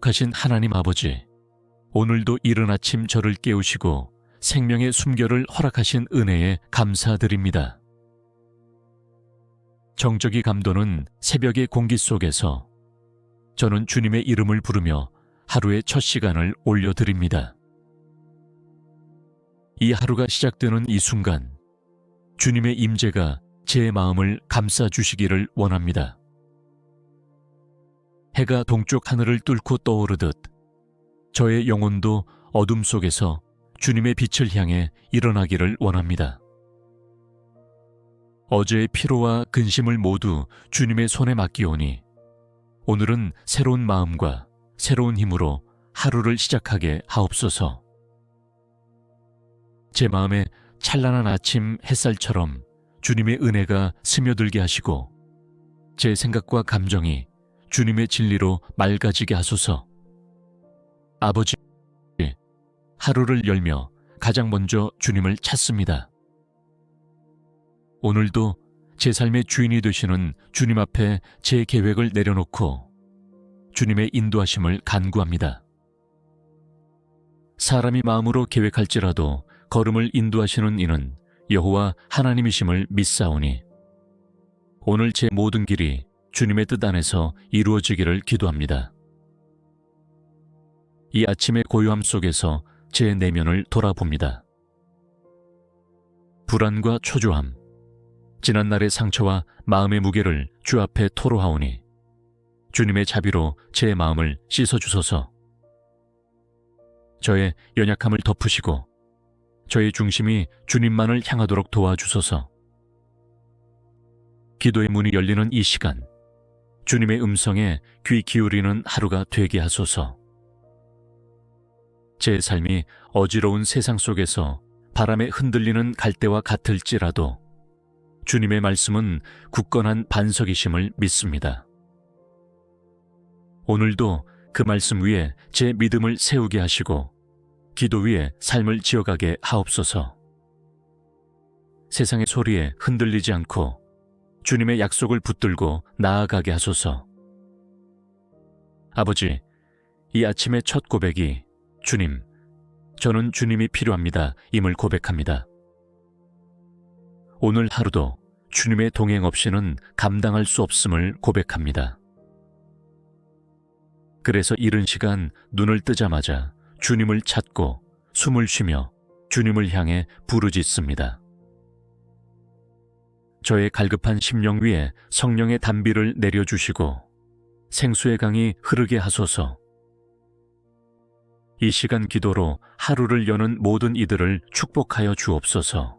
하신 하나님 아버지, 오늘도 이른 아침 저를 깨우시고 생명의 숨결을 허락하신 은혜에 감사드립니다. 정적이 감도는 새벽의 공기 속에서 저는 주님의 이름을 부르며 하루의 첫 시간을 올려드립니다. 이 하루가 시작되는 이 순간, 주님의 임재가 제 마음을 감싸주시기를 원합니다. 해가 동쪽 하늘을 뚫고 떠오르듯 저의 영혼도 어둠 속에서 주님의 빛을 향해 일어나기를 원합니다. 어제의 피로와 근심을 모두 주님의 손에 맡기오니 오늘은 새로운 마음과 새로운 힘으로 하루를 시작하게 하옵소서. 제 마음에 찬란한 아침 햇살처럼 주님의 은혜가 스며들게 하시고 제 생각과 감정이 주님의 진리로 맑아지게 하소서. 아버지, 하루를 열며 가장 먼저 주님을 찾습니다. 오늘도 제 삶의 주인이 되시는 주님 앞에 제 계획을 내려놓고 주님의 인도하심을 간구합니다. 사람이 마음으로 계획할지라도 걸음을 인도하시는 이는 여호와 하나님이심을 믿사오니 오늘 제 모든 길이 주님의 뜻 안에서 이루어지기를 기도합니다. 이 아침의 고요함 속에서 제 내면을 돌아봅니다. 불안과 초조함, 지난날의 상처와 마음의 무게를 주 앞에 토로하오니 주님의 자비로 제 마음을 씻어주소서. 저의 연약함을 덮으시고 저의 중심이 주님만을 향하도록 도와주소서. 기도의 문이 열리는 이 시간, 주님의 음성에 귀 기울이는 하루가 되게 하소서. 제 삶이 어지러운 세상 속에서 바람에 흔들리는 갈대와 같을지라도 주님의 말씀은 굳건한 반석이심을 믿습니다. 오늘도 그 말씀 위에 제 믿음을 세우게 하시고 기도 위에 삶을 지어가게 하옵소서. 세상의 소리에 흔들리지 않고 주님의 약속을 붙들고 나아가게 하소서. 아버지, 이 아침의 첫 고백이 주님, 저는 주님이 필요합니다 임을 고백합니다. 오늘 하루도 주님의 동행 없이는 감당할 수 없음을 고백합니다. 그래서 이른 시간 눈을 뜨자마자 주님을 찾고 숨을 쉬며 주님을 향해 부르짖습니다. 저의 갈급한 심령 위에 성령의 단비를 내려주시고 생수의 강이 흐르게 하소서. 이 시간 기도로 하루를 여는 모든 이들을 축복하여 주옵소서.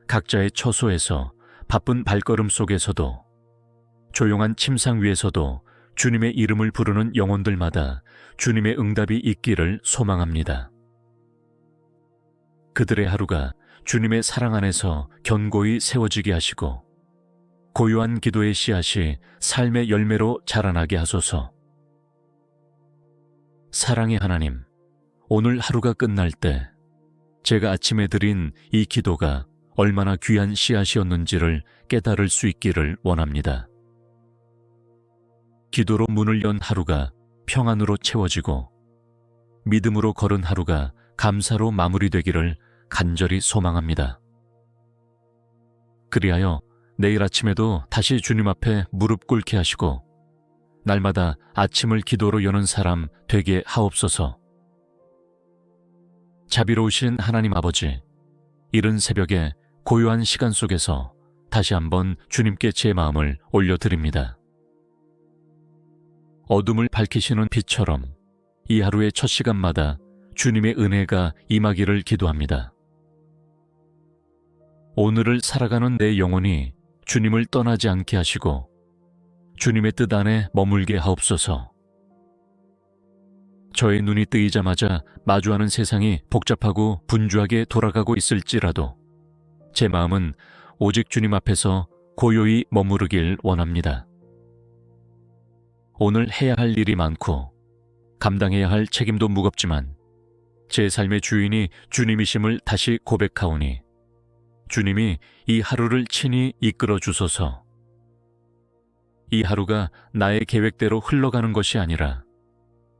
각자의 처소에서 바쁜 발걸음 속에서도 조용한 침상 위에서도 주님의 이름을 부르는 영혼들마다 주님의 응답이 있기를 소망합니다. 그들의 하루가 주님의 사랑 안에서 견고히 세워지게 하시고 고요한 기도의 씨앗이 삶의 열매로 자라나게 하소서. 사랑의 하나님, 오늘 하루가 끝날 때 제가 아침에 드린 이 기도가 얼마나 귀한 씨앗이었는지를 깨달을 수 있기를 원합니다. 기도로 문을 연 하루가 평안으로 채워지고 믿음으로 걸은 하루가 감사로 마무리되기를 간절히 소망합니다. 그리하여 내일 아침에도 다시 주님 앞에 무릎 꿇게 하시고 날마다 아침을 기도로 여는 사람 되게 하옵소서. 자비로우신 하나님 아버지, 이른 새벽에 고요한 시간 속에서 다시 한번 주님께 제 마음을 올려드립니다. 어둠을 밝히시는 빛처럼 이 하루의 첫 시간마다 주님의 은혜가 임하기를 기도합니다. 오늘을 살아가는 내 영혼이 주님을 떠나지 않게 하시고 주님의 뜻 안에 머물게 하옵소서. 저의 눈이 뜨이자마자 마주하는 세상이 복잡하고 분주하게 돌아가고 있을지라도 제 마음은 오직 주님 앞에서 고요히 머무르길 원합니다. 오늘 해야 할 일이 많고 감당해야 할 책임도 무겁지만 제 삶의 주인이 주님이심을 다시 고백하오니 주님이 이 하루를 친히 이끌어 주소서. 이 하루가 나의 계획대로 흘러가는 것이 아니라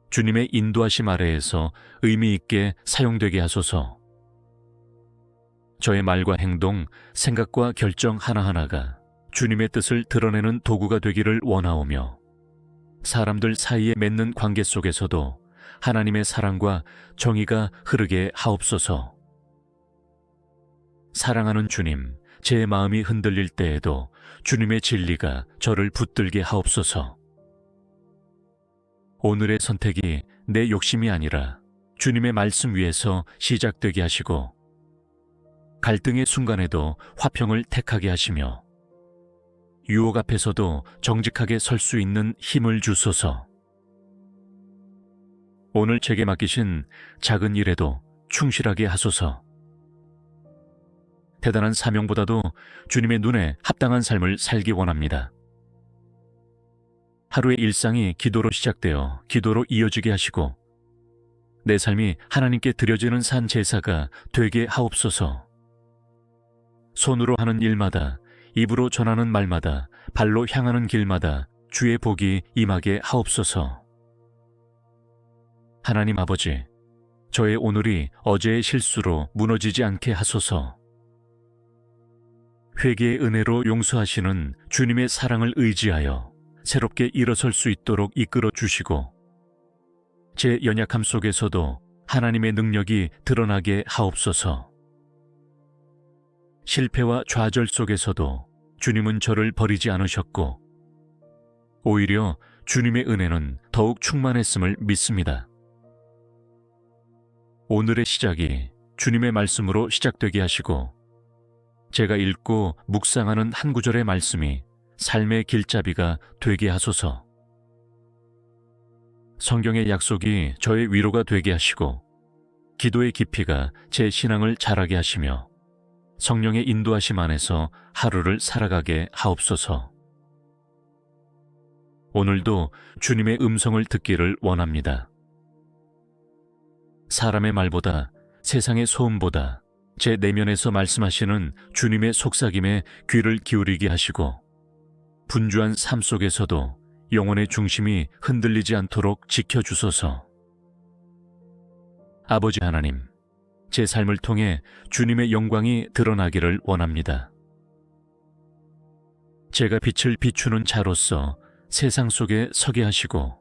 주님의 인도하심 아래에서 의미 있게 사용되게 하소서. 저의 말과 행동, 생각과 결정 하나하나가 주님의 뜻을 드러내는 도구가 되기를 원하오며, 사람들 사이에 맺는 관계 속에서도 하나님의 사랑과 정의가 흐르게 하옵소서. 사랑하는 주님, 제 마음이 흔들릴 때에도 주님의 진리가 저를 붙들게 하옵소서. 오늘의 선택이 내 욕심이 아니라 주님의 말씀 위에서 시작되게 하시고, 갈등의 순간에도 화평을 택하게 하시며, 유혹 앞에서도 정직하게 설 수 있는 힘을 주소서. 오늘 제게 맡기신 작은 일에도 충실하게 하소서. 대단한 사명보다도 주님의 눈에 합당한 삶을 살기 원합니다. 하루의 일상이 기도로 시작되어 기도로 이어지게 하시고, 내 삶이 하나님께 드려지는 산 제사가 되게 하옵소서. 손으로 하는 일마다, 입으로 전하는 말마다, 발로 향하는 길마다 주의 복이 임하게 하옵소서. 하나님 아버지, 저의 오늘이 어제의 실수로 무너지지 않게 하소서. 회개의 은혜로 용서하시는 주님의 사랑을 의지하여 새롭게 일어설 수 있도록 이끌어 주시고, 제 연약함 속에서도 하나님의 능력이 드러나게 하옵소서. 실패와 좌절 속에서도 주님은 저를 버리지 않으셨고, 오히려 주님의 은혜는 더욱 충만했음을 믿습니다. 오늘의 시작이 주님의 말씀으로 시작되게 하시고, 제가 읽고 묵상하는 한 구절의 말씀이 삶의 길잡이가 되게 하소서. 성경의 약속이 저의 위로가 되게 하시고, 기도의 깊이가 제 신앙을 자라게 하시며, 성령의 인도하심 안에서 하루를 살아가게 하옵소서. 오늘도 주님의 음성을 듣기를 원합니다. 사람의 말보다, 세상의 소음보다 제 내면에서 말씀하시는 주님의 속삭임에 귀를 기울이게 하시고, 분주한 삶 속에서도 영혼의 중심이 흔들리지 않도록 지켜주소서. 아버지 하나님, 제 삶을 통해 주님의 영광이 드러나기를 원합니다. 제가 빛을 비추는 자로서 세상 속에 서게 하시고,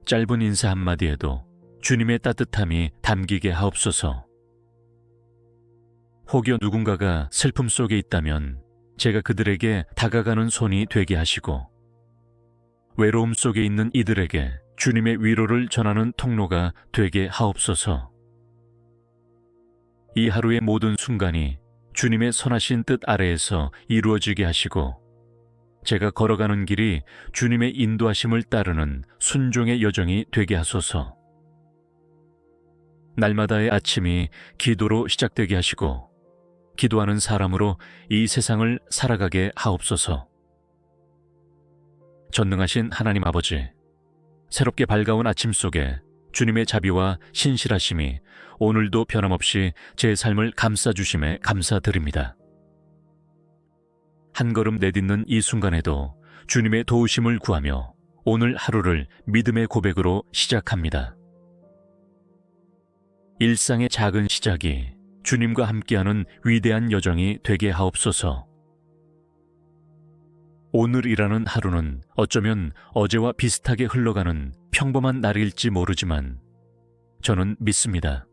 짧은 인사 한마디에도 주님의 따뜻함이 담기게 하옵소서. 혹여 누군가가 슬픔 속에 있다면 제가 그들에게 다가가는 손이 되게 하시고, 외로움 속에 있는 이들에게 주님의 위로를 전하는 통로가 되게 하옵소서. 이 하루의 모든 순간이 주님의 선하신 뜻 아래에서 이루어지게 하시고, 제가 걸어가는 길이 주님의 인도하심을 따르는 순종의 여정이 되게 하소서. 날마다의 아침이 기도로 시작되게 하시고, 기도하는 사람으로 이 세상을 살아가게 하옵소서. 전능하신 하나님 아버지, 새롭게 밝아온 아침 속에 주님의 자비와 신실하심이 오늘도 변함없이 제 삶을 감싸주심에 감사드립니다. 한 걸음 내딛는 이 순간에도 주님의 도우심을 구하며 오늘 하루를 믿음의 고백으로 시작합니다. 일상의 작은 시작이 주님과 함께하는 위대한 여정이 되게 하옵소서. 오늘이라는 하루는 어쩌면 어제와 비슷하게 흘러가는 평범한 날일지 모르지만 저는 믿습니다.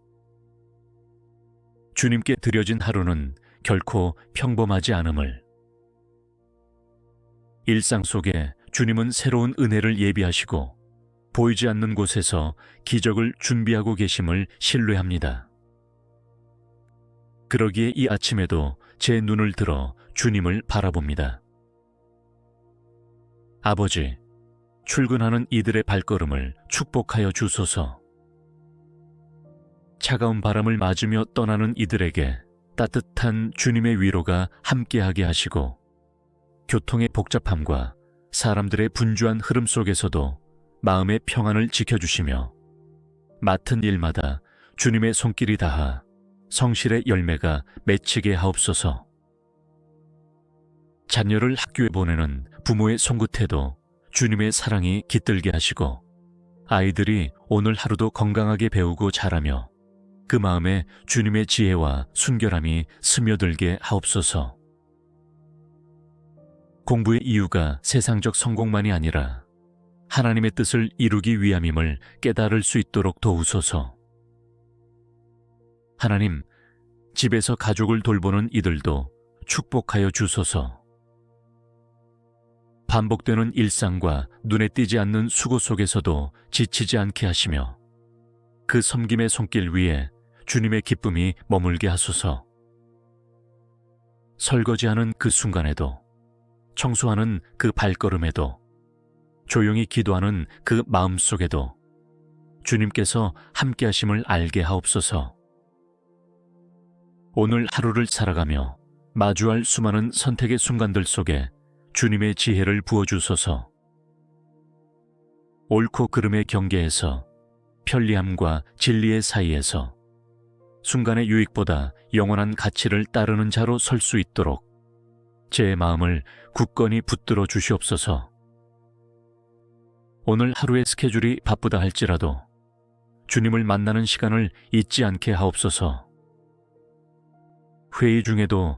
주님께 드려진 하루는 결코 평범하지 않음을. 일상 속에 주님은 새로운 은혜를 예비하시고 보이지 않는 곳에서 기적을 준비하고 계심을 신뢰합니다. 그러기에 이 아침에도 제 눈을 들어 주님을 바라봅니다. 아버지, 출근하는 이들의 발걸음을 축복하여 주소서. 차가운 바람을 맞으며 떠나는 이들에게 따뜻한 주님의 위로가 함께하게 하시고, 교통의 복잡함과 사람들의 분주한 흐름 속에서도 마음의 평안을 지켜주시며, 맡은 일마다 주님의 손길이 닿아 성실의 열매가 맺히게 하옵소서. 자녀를 학교에 보내는 부모의 손끝에도 주님의 사랑이 깃들게 하시고, 아이들이 오늘 하루도 건강하게 배우고 자라며 그 마음에 주님의 지혜와 순결함이 스며들게 하옵소서. 공부의 이유가 세상적 성공만이 아니라 하나님의 뜻을 이루기 위함임을 깨달을 수 있도록 도우소서. 하나님, 집에서 가족을 돌보는 이들도 축복하여 주소서. 반복되는 일상과 눈에 띄지 않는 수고 속에서도 지치지 않게 하시며 그 섬김의 손길 위에 주님의 기쁨이 머물게 하소서. 설거지하는 그 순간에도, 청소하는 그 발걸음에도, 조용히 기도하는 그 마음속에도 주님께서 함께 하심을 알게 하옵소서. 오늘 하루를 살아가며 마주할 수많은 선택의 순간들 속에 주님의 지혜를 부어주소서. 옳고 그름의 경계에서, 편리함과 진리의 사이에서 순간의 유익보다 영원한 가치를 따르는 자로 설 수 있도록 제 마음을 굳건히 붙들어 주시옵소서. 오늘 하루의 스케줄이 바쁘다 할지라도 주님을 만나는 시간을 잊지 않게 하옵소서. 회의 중에도,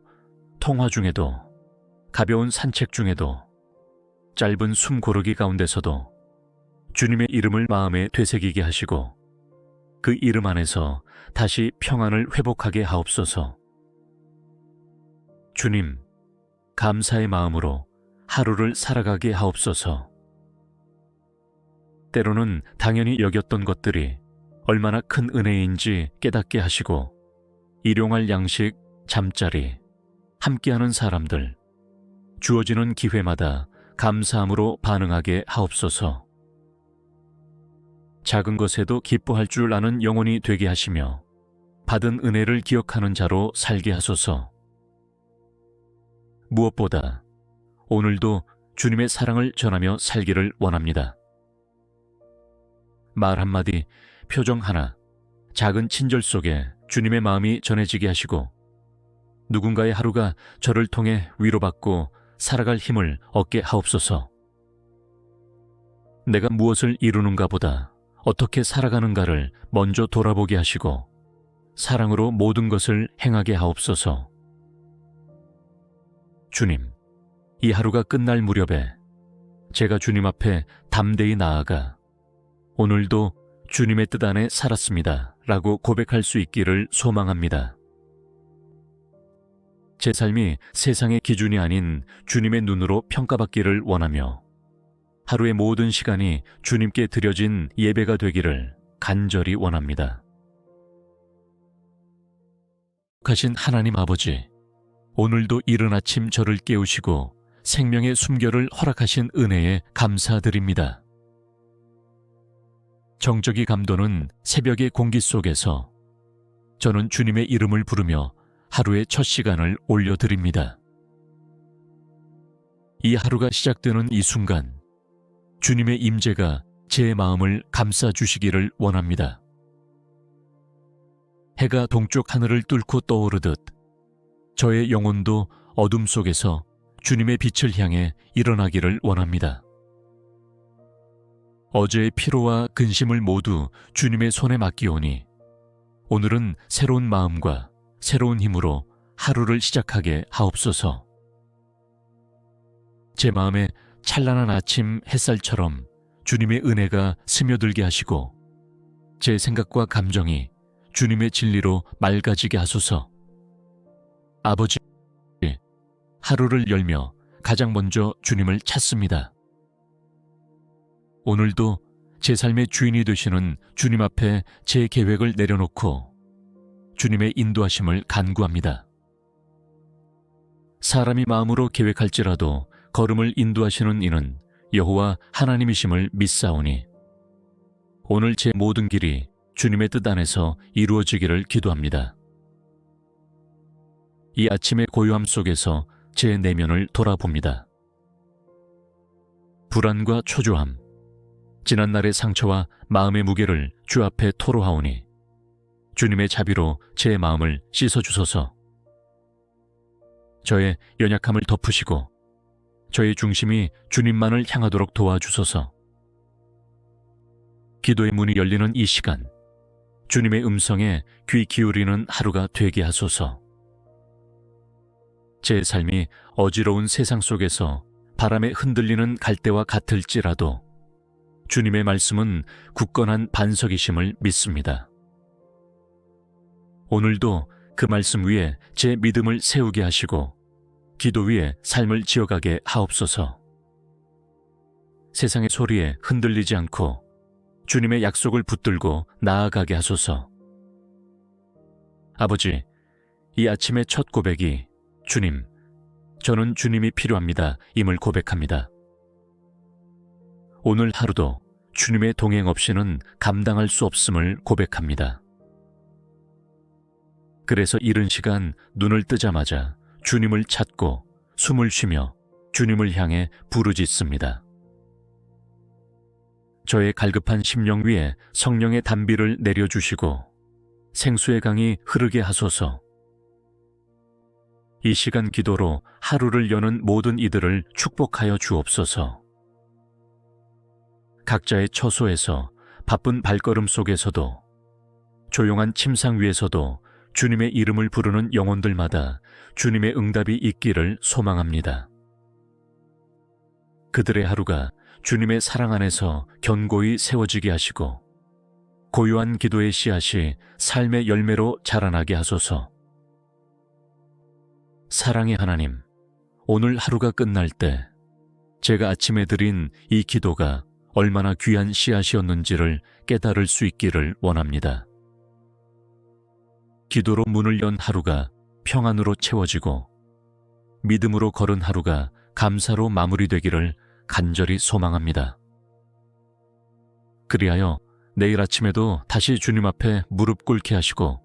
통화 중에도, 가벼운 산책 중에도, 짧은 숨 고르기 가운데서도 주님의 이름을 마음에 되새기게 하시고 그 이름 안에서 다시 평안을 회복하게 하옵소서. 주님, 감사의 마음으로 하루를 살아가게 하옵소서. 때로는 당연히 여겼던 것들이 얼마나 큰 은혜인지 깨닫게 하시고 일용할 양식, 잠자리, 함께하는 사람들, 주어지는 기회마다 감사함으로 반응하게 하옵소서. 작은 것에도 기뻐할 줄 아는 영혼이 되게 하시며 받은 은혜를 기억하는 자로 살게 하소서. 무엇보다 오늘도 주님의 사랑을 전하며 살기를 원합니다. 말 한마디, 표정 하나, 작은 친절 속에 주님의 마음이 전해지게 하시고 누군가의 하루가 저를 통해 위로받고 살아갈 힘을 얻게 하옵소서. 내가 무엇을 이루는가 보다 어떻게 살아가는가를 먼저 돌아보게 하시고 사랑으로 모든 것을 행하게 하옵소서. 주님, 이 하루가 끝날 무렵에 제가 주님 앞에 담대히 나아가 오늘도 주님의 뜻 안에 살았습니다 라고 고백할 수 있기를 소망합니다. 제 삶이 세상의 기준이 아닌 주님의 눈으로 평가받기를 원하며 하루의 모든 시간이 주님께 드려진 예배가 되기를 간절히 원합니다. 하신 하나님 아버지, 오늘도 이른 아침 저를 깨우시고 생명의 숨결을 허락하신 은혜에 감사드립니다. 정적이 감도는 새벽의 공기 속에서 저는 주님의 이름을 부르며 하루의 첫 시간을 올려드립니다. 이 하루가 시작되는 이 순간 주님의 임재가 제 마음을 감싸주시기를 원합니다. 해가 동쪽 하늘을 뚫고 떠오르듯 저의 영혼도 어둠 속에서 주님의 빛을 향해 일어나기를 원합니다. 어제의 피로와 근심을 모두 주님의 손에 맡기오니 오늘은 새로운 마음과 새로운 힘으로 하루를 시작하게 하옵소서. 제 마음에 찬란한 아침 햇살처럼 주님의 은혜가 스며들게 하시고 제 생각과 감정이 주님의 진리로 맑아지게 하소서. 아버지, 하루를 열며 가장 먼저 주님을 찾습니다. 오늘도 제 삶의 주인이 되시는 주님 앞에 제 계획을 내려놓고 주님의 인도하심을 간구합니다. 사람이 마음으로 계획할지라도 걸음을 인도하시는 이는 여호와 하나님이심을 믿사오니 오늘 제 모든 길이 주님의 뜻 안에서 이루어지기를 기도합니다. 이 아침의 고요함 속에서 제 내면을 돌아봅니다. 불안과 초조함, 지난날의 상처와 마음의 무게를 주 앞에 토로하오니 주님의 자비로 제 마음을 씻어주소서. 저의 연약함을 덮으시고 저의 중심이 주님만을 향하도록 도와주소서. 기도의 문이 열리는 이 시간, 주님의 음성에 귀 기울이는 하루가 되게 하소서. 제 삶이 어지러운 세상 속에서 바람에 흔들리는 갈대와 같을지라도 주님의 말씀은 굳건한 반석이심을 믿습니다. 오늘도 그 말씀 위에 제 믿음을 세우게 하시고 기도 위에 삶을 지어가게 하옵소서. 세상의 소리에 흔들리지 않고 주님의 약속을 붙들고 나아가게 하소서. 아버지, 이 아침의 첫 고백이 주님, 저는 주님이 필요합니다 임을 고백합니다. 오늘 하루도 주님의 동행 없이는 감당할 수 없음을 고백합니다. 그래서 이른 시간 눈을 뜨자마자 주님을 찾고 숨을 쉬며 주님을 향해 부르짖습니다. 저의 갈급한 심령 위에 성령의 단비를 내려주시고 생수의 강이 흐르게 하소서. 이 시간 기도로 하루를 여는 모든 이들을 축복하여 주옵소서. 각자의 처소에서 바쁜 발걸음 속에서도 조용한 침상 위에서도 주님의 이름을 부르는 영혼들마다 주님의 응답이 있기를 소망합니다. 그들의 하루가 주님의 사랑 안에서 견고히 세워지게 하시고 고요한 기도의 씨앗이 삶의 열매로 자라나게 하소서. 사랑의 하나님, 오늘 하루가 끝날 때 제가 아침에 드린 이 기도가 얼마나 귀한 씨앗이었는지를 깨달을 수 있기를 원합니다. 기도로 문을 연 하루가 평안으로 채워지고 믿음으로 걸은 하루가 감사로 마무리되기를 간절히 소망합니다. 그리하여 내일 아침에도 다시 주님 앞에 무릎 꿇게 하시고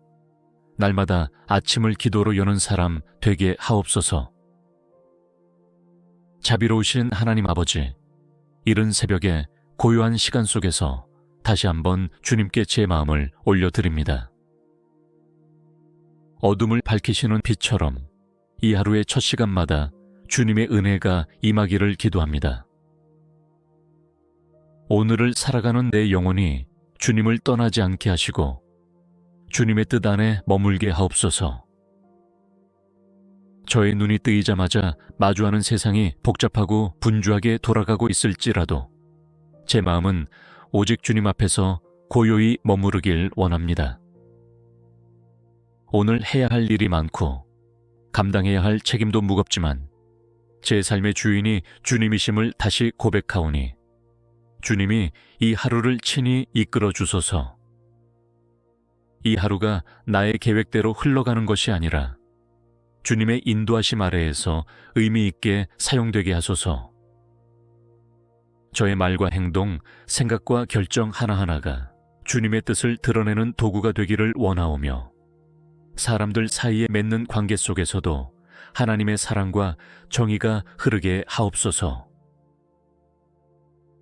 날마다 아침을 기도로 여는 사람 되게 하옵소서. 자비로우신 하나님 아버지, 이른 새벽에 고요한 시간 속에서 다시 한번 주님께 제 마음을 올려드립니다. 어둠을 밝히시는 빛처럼 이 하루의 첫 시간마다 주님의 은혜가 임하기를 기도합니다. 오늘을 살아가는 내 영혼이 주님을 떠나지 않게 하시고 주님의 뜻 안에 머물게 하옵소서. 저의 눈이 뜨이자마자 마주하는 세상이 복잡하고 분주하게 돌아가고 있을지라도 제 마음은 오직 주님 앞에서 고요히 머무르길 원합니다. 오늘 해야 할 일이 많고 감당해야 할 책임도 무겁지만 제 삶의 주인이 주님이심을 다시 고백하오니 주님이 이 하루를 친히 이끌어 주소서. 이 하루가 나의 계획대로 흘러가는 것이 아니라 주님의 인도하심 아래에서 의미 있게 사용되게 하소서. 저의 말과 행동, 생각과 결정 하나하나가 주님의 뜻을 드러내는 도구가 되기를 원하오며 사람들 사이에 맺는 관계 속에서도 하나님의 사랑과 정의가 흐르게 하옵소서.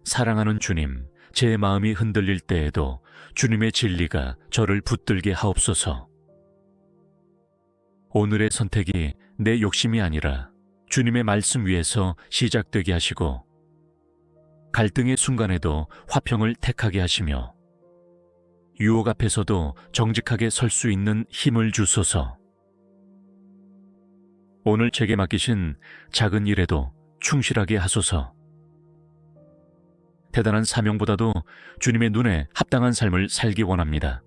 사랑하는 주님, 제 마음이 흔들릴 때에도 주님의 진리가 저를 붙들게 하옵소서. 오늘의 선택이 내 욕심이 아니라 주님의 말씀 위에서 시작되게 하시고 갈등의 순간에도 화평을 택하게 하시며 유혹 앞에서도 정직하게 설 수 있는 힘을 주소서. 오늘 제게 맡기신 작은 일에도 충실하게 하소서. 대단한 사명보다도 주님의 눈에 합당한 삶을 살기 원합니다.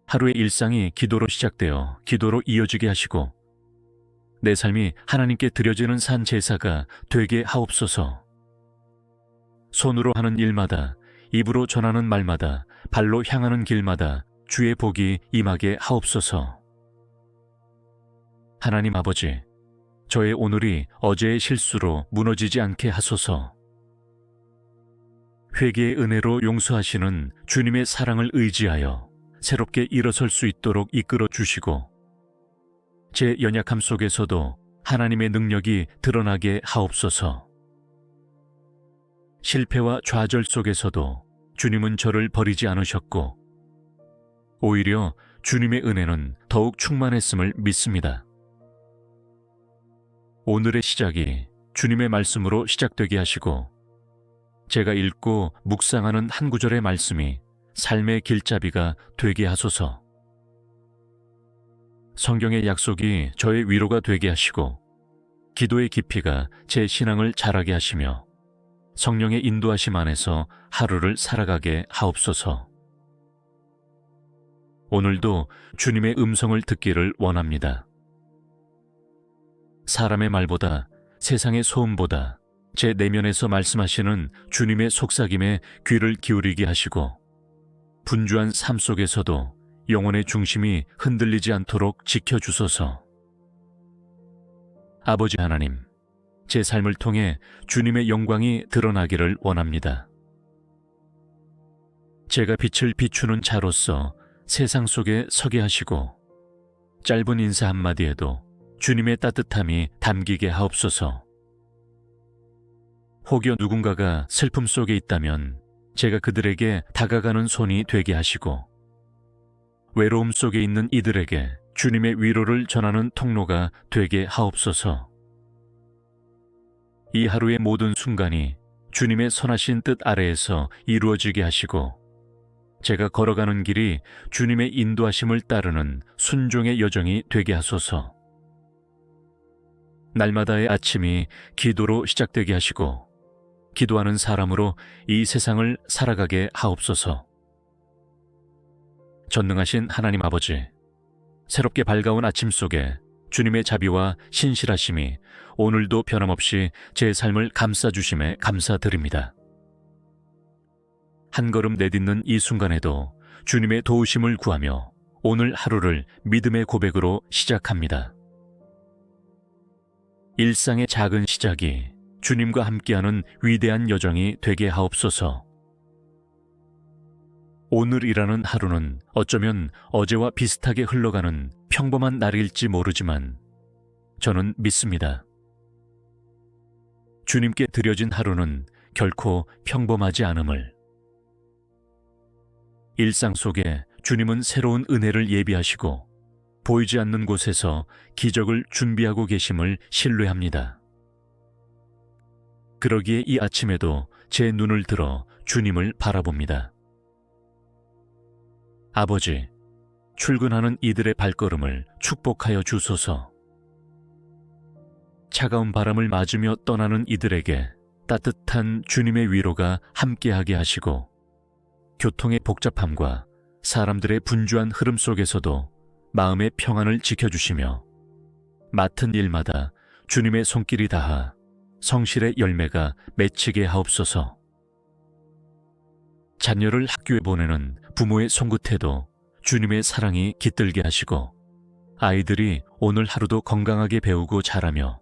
하루의 일상이 기도로 시작되어 기도로 이어지게 하시고 내 삶이 하나님께 드려지는 산 제사가 되게 하옵소서. 손으로 하는 일마다, 입으로 전하는 말마다, 발로 향하는 길마다 주의 복이 임하게 하옵소서. 하나님 아버지, 저의 오늘이 어제의 실수로 무너지지 않게 하소서. 회개의 은혜로 용서하시는 주님의 사랑을 의지하여 새롭게 일어설 수 있도록 이끌어 주시고 제 연약함 속에서도 하나님의 능력이 드러나게 하옵소서. 실패와 좌절 속에서도 주님은 저를 버리지 않으셨고 오히려 주님의 은혜는 더욱 충만했음을 믿습니다. 오늘의 시작이 주님의 말씀으로 시작되게 하시고 제가 읽고 묵상하는 한 구절의 말씀이 삶의 길잡이가 되게 하소서. 성경의 약속이 저의 위로가 되게 하시고 기도의 깊이가 제 신앙을 자라게 하시며 성령의 인도하심 안에서 하루를 살아가게 하옵소서. 오늘도 주님의 음성을 듣기를 원합니다. 사람의 말보다 세상의 소음보다 제 내면에서 말씀하시는 주님의 속삭임에 귀를 기울이게 하시고 분주한 삶 속에서도 영혼의 중심이 흔들리지 않도록 지켜주소서. 아버지 하나님, 제 삶을 통해 주님의 영광이 드러나기를 원합니다. 제가 빛을 비추는 자로서 세상 속에 서게 하시고 짧은 인사 한마디에도 주님의 따뜻함이 담기게 하옵소서. 혹여 누군가가 슬픔 속에 있다면 제가 그들에게 다가가는 손이 되게 하시고 외로움 속에 있는 이들에게 주님의 위로를 전하는 통로가 되게 하옵소서. 이 하루의 모든 순간이 주님의 선하신 뜻 아래에서 이루어지게 하시고 제가 걸어가는 길이 주님의 인도하심을 따르는 순종의 여정이 되게 하소서. 날마다의 아침이 기도로 시작되게 하시고 기도하는 사람으로 이 세상을 살아가게 하옵소서. 전능하신 하나님 아버지, 새롭게 밝아온 아침 속에 주님의 자비와 신실하심이 오늘도 변함없이 제 삶을 감싸주심에 감사드립니다. 한 걸음 내딛는 이 순간에도 주님의 도우심을 구하며 오늘 하루를 믿음의 고백으로 시작합니다. 일상의 작은 시작이 주님과 함께하는 위대한 여정이 되게 하옵소서. 오늘이라는 하루는 어쩌면 어제와 비슷하게 흘러가는 평범한 날일지 모르지만 저는 믿습니다. 주님께 드려진 하루는 결코 평범하지 않음을. 일상 속에 주님은 새로운 은혜를 예비하시고 보이지 않는 곳에서 기적을 준비하고 계심을 신뢰합니다. 그러기에 이 아침에도 제 눈을 들어 주님을 바라봅니다. 아버지, 출근하는 이들의 발걸음을 축복하여 주소서. 차가운 바람을 맞으며 떠나는 이들에게 따뜻한 주님의 위로가 함께하게 하시고 교통의 복잡함과 사람들의 분주한 흐름 속에서도 마음의 평안을 지켜주시며 맡은 일마다 주님의 손길이 닿아 성실의 열매가 맺히게 하옵소서. 자녀를 학교에 보내는 부모의 손끝에도 주님의 사랑이 깃들게 하시고 아이들이 오늘 하루도 건강하게 배우고 자라며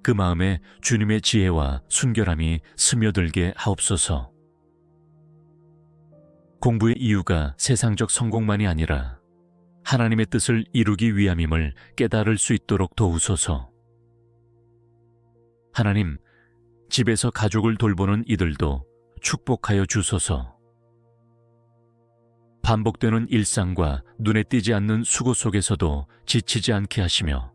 그 마음에 주님의 지혜와 순결함이 스며들게 하옵소서. 공부의 이유가 세상적 성공만이 아니라 하나님의 뜻을 이루기 위함임을 깨달을 수 있도록 도우소서. 하나님, 집에서 가족을 돌보는 이들도 축복하여 주소서. 반복되는 일상과 눈에 띄지 않는 수고 속에서도 지치지 않게 하시며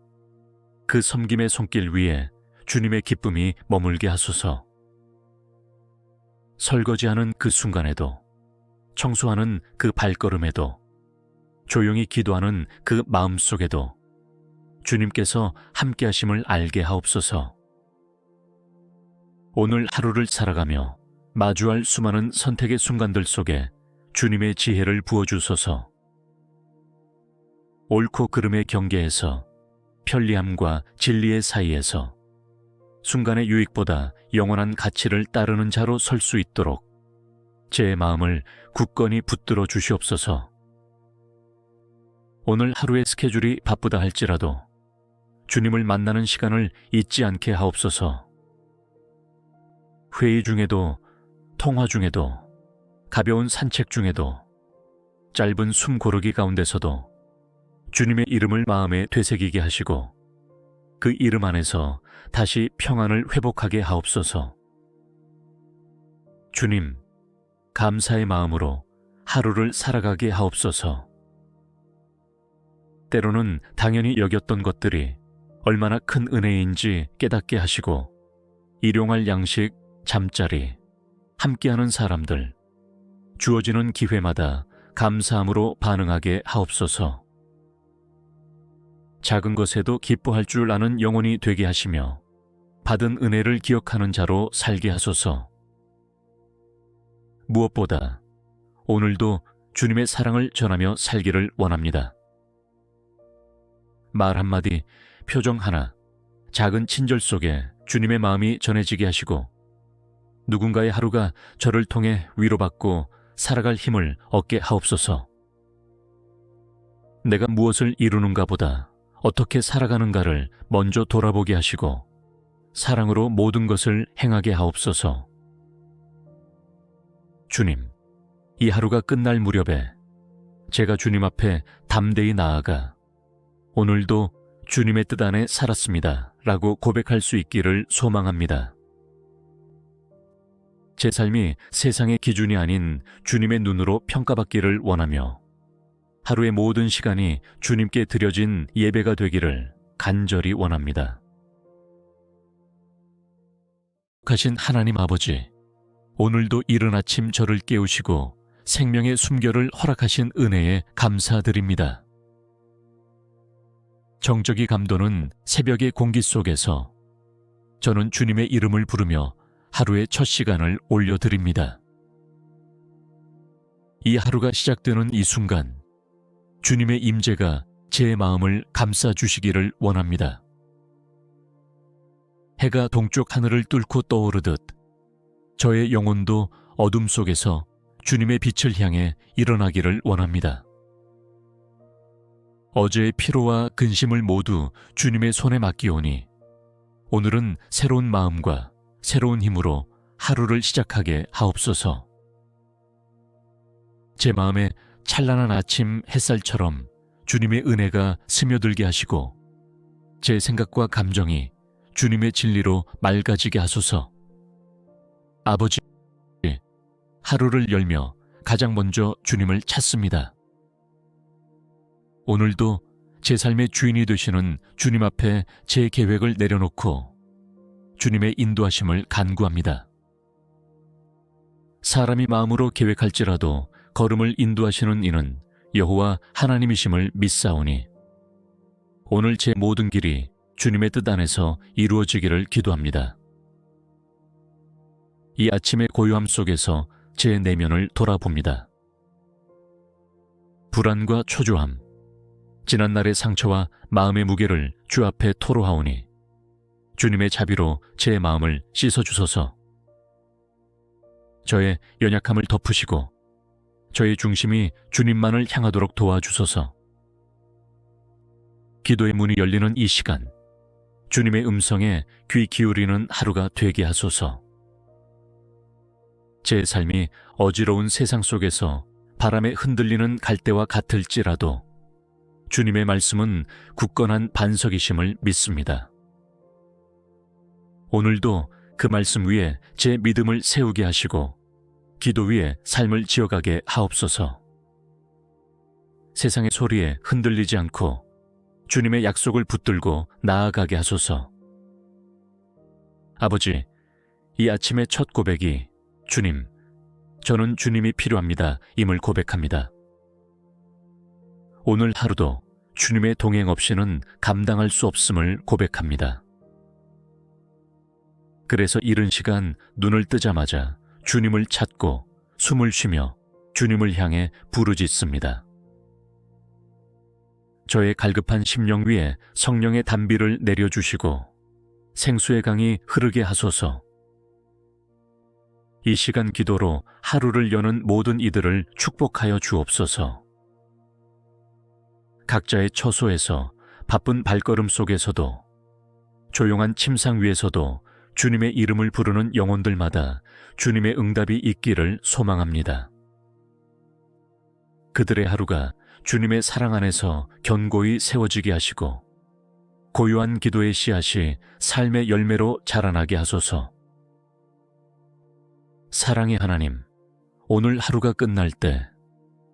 그 섬김의 손길 위에 주님의 기쁨이 머물게 하소서. 설거지하는 그 순간에도, 청소하는 그 발걸음에도, 조용히 기도하는 그 마음속에도 주님께서 함께 하심을 알게 하옵소서. 오늘 하루를 살아가며 마주할 수많은 선택의 순간들 속에 주님의 지혜를 부어주소서. 옳고 그름의 경계에서 편리함과 진리의 사이에서 순간의 유익보다 영원한 가치를 따르는 자로 설 수 있도록 제 마음을 굳건히 붙들어 주시옵소서. 오늘 하루의 스케줄이 바쁘다 할지라도 주님을 만나는 시간을 잊지 않게 하옵소서. 회의 중에도, 통화 중에도, 가벼운 산책 중에도, 짧은 숨 고르기 가운데서도 주님의 이름을 마음에 되새기게 하시고 그 이름 안에서 다시 평안을 회복하게 하옵소서. 주님, 감사의 마음으로 하루를 살아가게 하옵소서. 때로는 당연히 여겼던 것들이 얼마나 큰 은혜인지 깨닫게 하시고 일용할 양식, 잠자리, 함께하는 사람들, 주어지는 기회마다 감사함으로 반응하게 하옵소서. 작은 것에도 기뻐할 줄 아는 영혼이 되게 하시며 받은 은혜를 기억하는 자로 살게 하소서. 무엇보다 오늘도 주님의 사랑을 전하며 살기를 원합니다. 말 한마디, 표정 하나, 작은 친절 속에 주님의 마음이 전해지게 하시고 누군가의 하루가 저를 통해 위로받고 살아갈 힘을 얻게 하옵소서. 내가 무엇을 이루는가 보다 어떻게 살아가는가를 먼저 돌아보게 하시고 사랑으로 모든 것을 행하게 하옵소서. 주님, 이 하루가 끝날 무렵에 제가 주님 앞에 담대히 나아가 오늘도 주님의 뜻 안에 살았습니다 라고 고백할 수 있기를 소망합니다. 제 삶이 세상의 기준이 아닌 주님의 눈으로 평가받기를 원하며 하루의 모든 시간이 주님께 드려진 예배가 되기를 간절히 원합니다. 가신 하나님 아버지, 오늘도 이른 아침 저를 깨우시고 생명의 숨결을 허락하신 은혜에 감사드립니다. 정적이 감도는 새벽의 공기 속에서 저는 주님의 이름을 부르며 하루의 첫 시간을 올려드립니다. 이 하루가 시작되는 이 순간 주님의 임재가 제 마음을 감싸주시기를 원합니다. 해가 동쪽 하늘을 뚫고 떠오르듯 저의 영혼도 어둠 속에서 주님의 빛을 향해 일어나기를 원합니다. 어제의 피로와 근심을 모두 주님의 손에 맡기오니 오늘은 새로운 마음과 새로운 힘으로 하루를 시작하게 하옵소서. 제 마음에 찬란한 아침 햇살처럼 주님의 은혜가 스며들게 하시고 제 생각과 감정이 주님의 진리로 맑아지게 하소서. 아버지, 하루를 열며 가장 먼저 주님을 찾습니다. 오늘도 제 삶의 주인이 되시는 주님 앞에 제 계획을 내려놓고 주님의 인도하심을 간구합니다. 사람이 마음으로 계획할지라도 걸음을 인도하시는 이는 여호와 하나님이심을 믿사오니 오늘 제 모든 길이 주님의 뜻 안에서 이루어지기를 기도합니다. 이 아침의 고요함 속에서 제 내면을 돌아봅니다. 불안과 초조함, 지난날의 상처와 마음의 무게를 주 앞에 토로하오니 주님의 자비로 제 마음을 씻어주소서. 저의 연약함을 덮으시고 저의 중심이 주님만을 향하도록 도와주소서. 기도의 문이 열리는 이 시간, 주님의 음성에 귀 기울이는 하루가 되게 하소서. 제 삶이 어지러운 세상 속에서 바람에 흔들리는 갈대와 같을지라도 주님의 말씀은 굳건한 반석이심을 믿습니다. 오늘도 그 말씀 위에 제 믿음을 세우게 하시고 기도 위에 삶을 지어가게 하옵소서. 세상의 소리에 흔들리지 않고 주님의 약속을 붙들고 나아가게 하소서. 아버지, 이 아침의 첫 고백이 주님, 저는 주님이 필요합니다 임을 고백합니다. 오늘 하루도 주님의 동행 없이는 감당할 수 없음을 고백합니다. 그래서 이른 시간 눈을 뜨자마자 주님을 찾고 숨을 쉬며 주님을 향해 부르짖습니다. 저의 갈급한 심령 위에 성령의 단비를 내려주시고 생수의 강이 흐르게 하소서. 이 시간 기도로 하루를 여는 모든 이들을 축복하여 주옵소서. 각자의 처소에서 바쁜 발걸음 속에서도 조용한 침상 위에서도 주님의 이름을 부르는 영혼들마다 주님의 응답이 있기를 소망합니다. 그들의 하루가 주님의 사랑 안에서 견고히 세워지게 하시고 고요한 기도의 씨앗이 삶의 열매로 자라나게 하소서. 사랑의 하나님, 오늘 하루가 끝날 때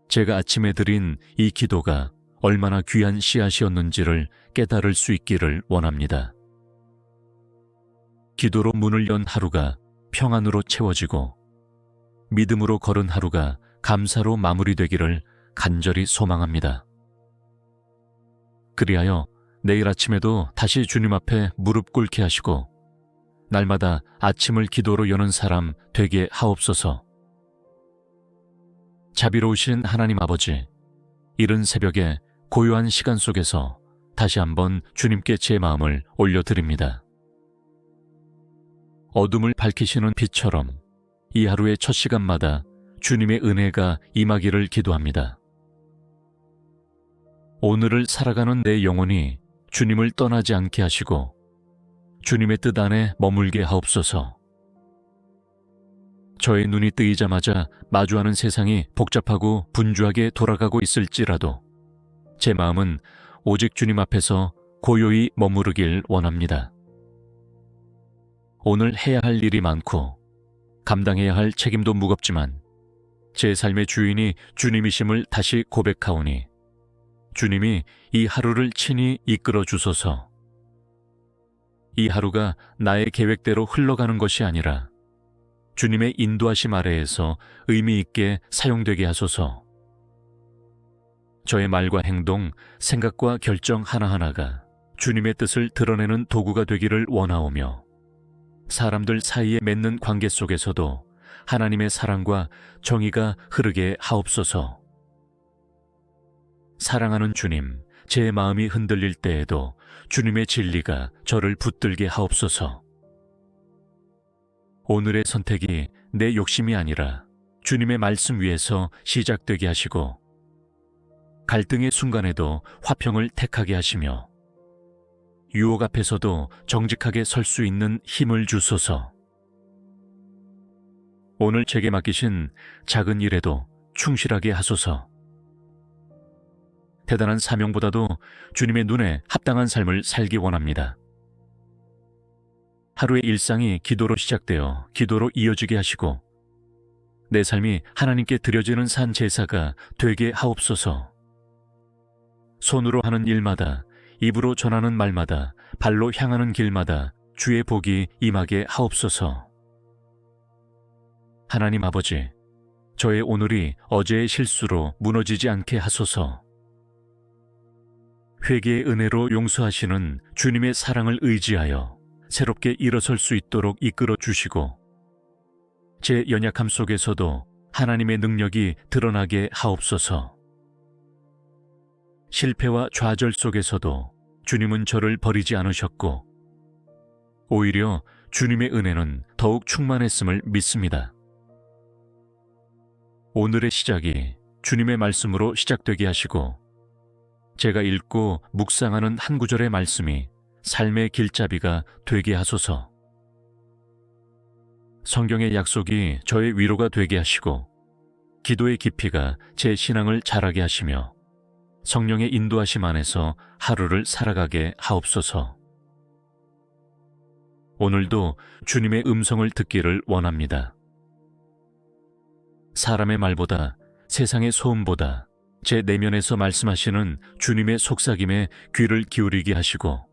제가 아침에 드린 이 기도가 얼마나 귀한 씨앗이었는지를 깨달을 수 있기를 원합니다. 기도로 문을 연 하루가 평안으로 채워지고 믿음으로 걸은 하루가 감사로 마무리되기를 간절히 소망합니다. 그리하여 내일 아침에도 다시 주님 앞에 무릎 꿇게 하시고 날마다 아침을 기도로 여는 사람 되게 하옵소서. 자비로우신 하나님 아버지, 이른 새벽에 고요한 시간 속에서 다시 한번 주님께 제 마음을 올려드립니다. 어둠을 밝히시는 빛처럼 이 하루의 첫 시간마다 주님의 은혜가 임하기를 기도합니다. 오늘을 살아가는 내 영혼이 주님을 떠나지 않게 하시고 주님의 뜻 안에 머물게 하옵소서. 저의 눈이 뜨이자마자 마주하는 세상이 복잡하고 분주하게 돌아가고 있을지라도 제 마음은 오직 주님 앞에서 고요히 머무르길 원합니다. 오늘 해야 할 일이 많고 감당해야 할 책임도 무겁지만 제 삶의 주인이 주님이심을 다시 고백하오니 주님이 이 하루를 친히 이끌어 주소서. 이 하루가 나의 계획대로 흘러가는 것이 아니라 주님의 인도하심 아래에서 의미 있게 사용되게 하소서. 저의 말과 행동, 생각과 결정 하나하나가 주님의 뜻을 드러내는 도구가 되기를 원하오며 사람들 사이에 맺는 관계 속에서도 하나님의 사랑과 정의가 흐르게 하옵소서. 사랑하는 주님, 제 마음이 흔들릴 때에도 주님의 진리가 저를 붙들게 하옵소서. 오늘의 선택이 내 욕심이 아니라 주님의 말씀 위에서 시작되게 하시고 갈등의 순간에도 화평을 택하게 하시며 유혹 앞에서도 정직하게 설 수 있는 힘을 주소서. 오늘 제게 맡기신 작은 일에도 충실하게 하소서. 대단한 사명보다도 주님의 눈에 합당한 삶을 살기 원합니다. 하루의 일상이 기도로 시작되어 기도로 이어지게 하시고 내 삶이 하나님께 드려지는 산 제사가 되게 하옵소서. 손으로 하는 일마다, 입으로 전하는 말마다, 발로 향하는 길마다 주의 복이 임하게 하옵소서. 하나님 아버지, 저의 오늘이 어제의 실수로 무너지지 않게 하소서. 회개의 은혜로 용서하시는 주님의 사랑을 의지하여 새롭게 일어설 수 있도록 이끌어 주시고 제 연약함 속에서도 하나님의 능력이 드러나게 하옵소서. 실패와 좌절 속에서도 주님은 저를 버리지 않으셨고 오히려 주님의 은혜는 더욱 충만했음을 믿습니다. 오늘의 시작이 주님의 말씀으로 시작되게 하시고 제가 읽고 묵상하는 한 구절의 말씀이 삶의 길잡이가 되게 하소서. 성경의 약속이 저의 위로가 되게 하시고 기도의 깊이가 제 신앙을 자라게 하시며 성령의 인도하심 안에서 하루를 살아가게 하옵소서. 오늘도 주님의 음성을 듣기를 원합니다. 사람의 말보다 세상의 소음보다 제 내면에서 말씀하시는 주님의 속삭임에 귀를 기울이게 하시고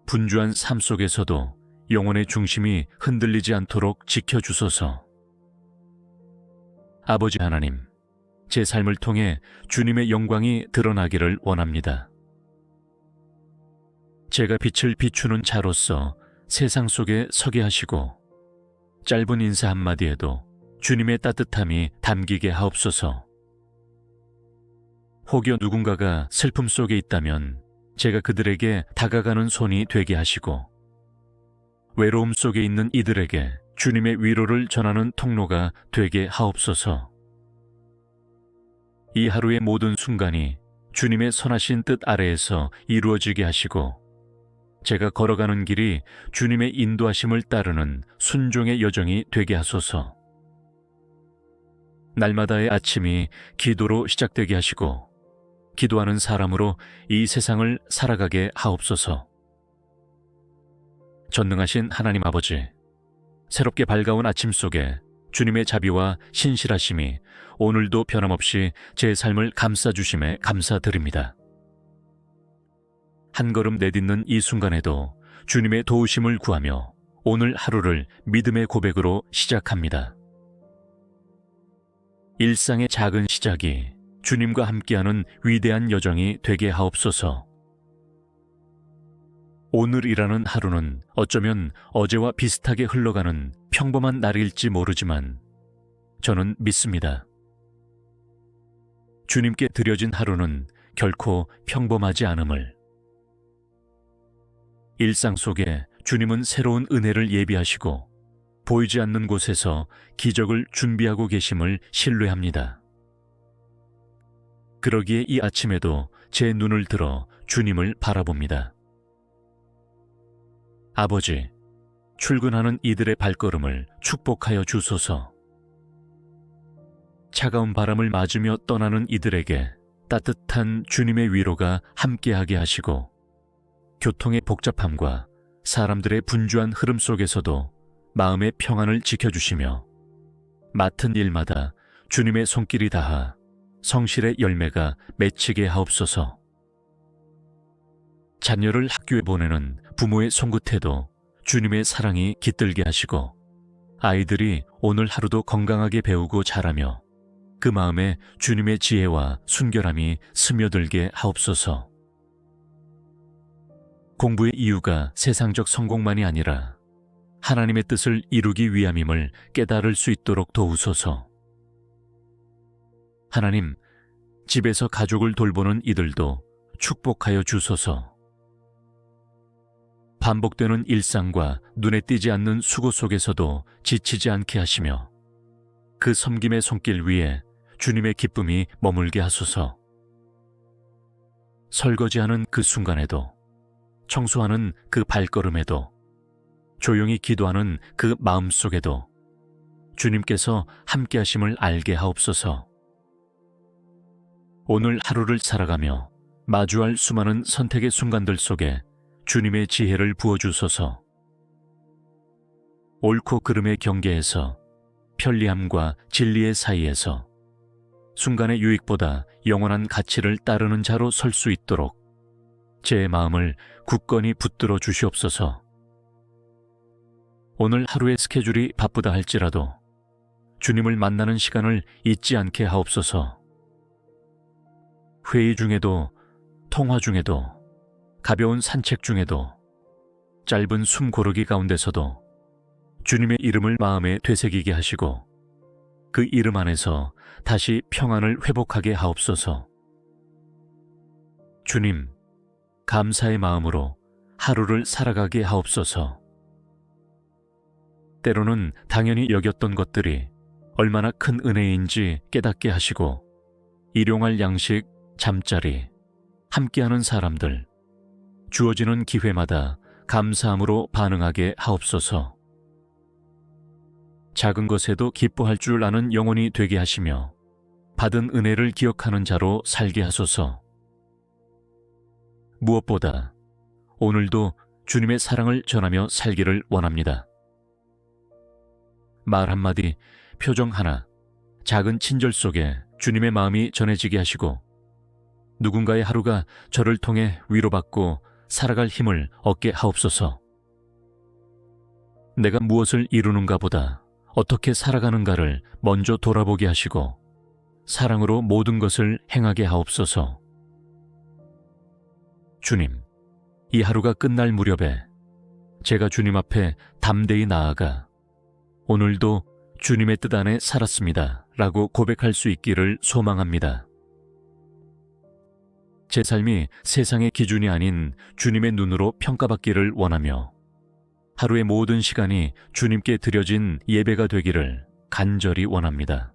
분주한 삶 속에서도 영혼의 중심이 흔들리지 않도록 지켜주소서. 아버지 하나님, 제 삶을 통해 주님의 영광이 드러나기를 원합니다. 제가 빛을 비추는 자로서 세상 속에 서게 하시고 짧은 인사 한마디에도 주님의 따뜻함이 담기게 하옵소서. 혹여 누군가가 슬픔 속에 있다면 제가 그들에게 다가가는 손이 되게 하시고 외로움 속에 있는 이들에게 주님의 위로를 전하는 통로가 되게 하옵소서. 이 하루의 모든 순간이 주님의 선하신 뜻 아래에서 이루어지게 하시고 제가 걸어가는 길이 주님의 인도하심을 따르는 순종의 여정이 되게 하소서. 날마다의 아침이 기도로 시작되게 하시고 기도하는 사람으로 이 세상을 살아가게 하옵소서. 전능하신 하나님 아버지, 새롭게 밝아온 아침 속에 주님의 자비와 신실하심이 오늘도 변함없이 제 삶을 감싸주심에 감사드립니다. 한 걸음 내딛는 이 순간에도 주님의 도우심을 구하며 오늘 하루를 믿음의 고백으로 시작합니다. 일상의 작은 시작이 주님과 함께하는 위대한 여정이 되게 하옵소서. 오늘이라는 하루는 어쩌면 어제와 비슷하게 흘러가는 평범한 날일지 모르지만 저는 믿습니다. 주님께 드려진 하루는 결코 평범하지 않음을. 일상 속에 주님은 새로운 은혜를 예비하시고 보이지 않는 곳에서 기적을 준비하고 계심을 신뢰합니다. 그러기에 이 아침에도 제 눈을 들어 주님을 바라봅니다. 아버지, 출근하는 이들의 발걸음을 축복하여 주소서. 차가운 바람을 맞으며 떠나는 이들에게 따뜻한 주님의 위로가 함께하게 하시고 교통의 복잡함과 사람들의 분주한 흐름 속에서도 마음의 평안을 지켜주시며 맡은 일마다 주님의 손길이 닿아 성실의 열매가 맺히게 하옵소서. 자녀를 학교에 보내는 부모의 손끝에도 주님의 사랑이 깃들게 하시고 아이들이 오늘 하루도 건강하게 배우고 자라며 그 마음에 주님의 지혜와 순결함이 스며들게 하옵소서. 공부의 이유가 세상적 성공만이 아니라 하나님의 뜻을 이루기 위함임을 깨달을 수 있도록 도우소서. 하나님, 집에서 가족을 돌보는 이들도 축복하여 주소서. 반복되는 일상과 눈에 띄지 않는 수고 속에서도 지치지 않게 하시며 그 섬김의 손길 위에 주님의 기쁨이 머물게 하소서. 설거지하는 그 순간에도, 청소하는 그 발걸음에도, 조용히 기도하는 그 마음속에도 주님께서 함께하심을 알게 하옵소서. 오늘 하루를 살아가며 마주할 수많은 선택의 순간들 속에 주님의 지혜를 부어주소서. 옳고 그름의 경계에서 편리함과 진리의 사이에서 순간의 유익보다 영원한 가치를 따르는 자로 설 수 있도록 제 마음을 굳건히 붙들어 주시옵소서. 오늘 하루의 스케줄이 바쁘다 할지라도 주님을 만나는 시간을 잊지 않게 하옵소서. 회의 중에도, 통화 중에도, 가벼운 산책 중에도, 짧은 숨 고르기 가운데서도 주님의 이름을 마음에 되새기게 하시고 그 이름 안에서 다시 평안을 회복하게 하옵소서. 주님, 감사의 마음으로 하루를 살아가게 하옵소서. 때로는 당연히 여겼던 것들이 얼마나 큰 은혜인지 깨닫게 하시고 일용할 양식, 잠자리, 함께하는 사람들, 주어지는 기회마다 감사함으로 반응하게 하옵소서. 작은 것에도 기뻐할 줄 아는 영혼이 되게 하시며 받은 은혜를 기억하는 자로 살게 하소서. 무엇보다 오늘도 주님의 사랑을 전하며 살기를 원합니다. 말 한마디, 표정 하나, 작은 친절 속에 주님의 마음이 전해지게 하시고 누군가의 하루가 저를 통해 위로받고 살아갈 힘을 얻게 하옵소서. 내가 무엇을 이루는가 보다 어떻게 살아가는가를 먼저 돌아보게 하시고 사랑으로 모든 것을 행하게 하옵소서. 주님, 이 하루가 끝날 무렵에 제가 주님 앞에 담대히 나아가 오늘도 주님의 뜻 안에 살았습니다 라고 고백할 수 있기를 소망합니다. 제 삶이 세상의 기준이 아닌 주님의 눈으로 평가받기를 원하며 하루의 모든 시간이 주님께 드려진 예배가 되기를 간절히 원합니다.